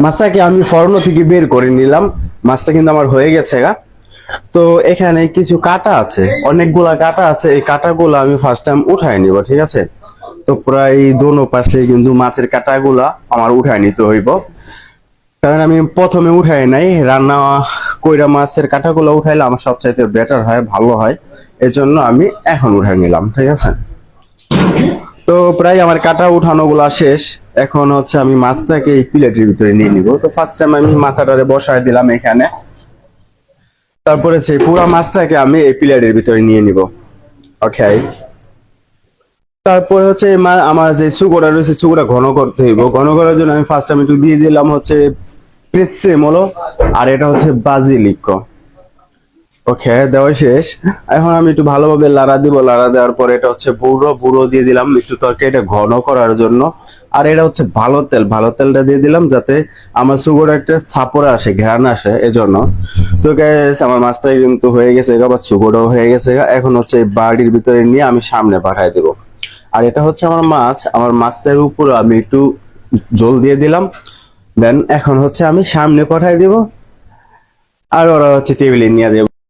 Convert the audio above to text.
মাছটাকে আমি ফর্ন থেকে বের করে নিলাম। মাছটা কিন্তু আমার হয়ে গেছে গা। তো এখানে কিছু কাটা আছে, অনেকগুলা কাটা আছে, এই কাটাগুলো আমি ফার্স্ট টাইম উঠাই নিব, ঠিক আছে। তো প্রায় দোনো পাশে কিন্তু মাছের কাটাগুলা আমার উঠাই নিতে হইব, কারণ আমি প্রথমে উঠাই নাই, রান্না কইরা মাছের কাটাগুলো উঠাইলে আমার সবচাইতে বেটার হয়, ভালো হয়। এজন্য আমি এখন উঠাই নিলাম, ঠিক আছে। তো প্রায় আমার কাটা উঠানো গুলা শেষ। এখন হচ্ছে আমি মাছটাকে এই প্লেটের ভিতরে নিয়ে নিব। তো ফার্স্ট টাইম আমি মাথাটারে বসায় দিলাম এখানে, তারপরে সেই পুরা মাছটাকে আমি এই প্লেটের ভিতরে নিয়ে নিব। ওকে, তারপরে হচ্ছে আমার যে চুকোটা রয়েছে, চুকোটা ঘন করতে হইব। ঘন করার জন্য আমি ফার্স্ট টাইম একটু দিয়ে দিলাম হচ্ছে প্রেসেমলো, আর এটা হচ্ছে বাজিলিকো। ওকে, দেওয়া শেষ। এখন আমি একটু ভালোভাবে লাড়া দিব। লাড়া দেওয়ার পরে এটা হচ্ছে বুড়ো বুড়ো দিয়ে দিলাম একটু তরকারিটা ঘন করার জন্য। আর এটা হচ্ছে ভালো তেল, ভালো তেলটা দিয়ে দিলাম যাতে আমার সুগোর একটা সাপোরা আসে, ঘ্রাণ আসে, এজন্য। তো গাইস, আমার মাছটা কিন্তু হয়ে গেছে, আবার সুগোটাও হয়ে গেছে। এখন হচ্ছে বাড়ির ভিতরে নিয়ে আমি সামনে পাঠাই দেবো। আর এটা হচ্ছে আমার মাছ, আমার মাছের উপর আমি একটু জল দিয়ে দিলাম। দেন এখন হচ্ছে আমি সামনে পাঠাই দিব, আর ওরা হচ্ছে টেবিলে নিয়ে যাবে।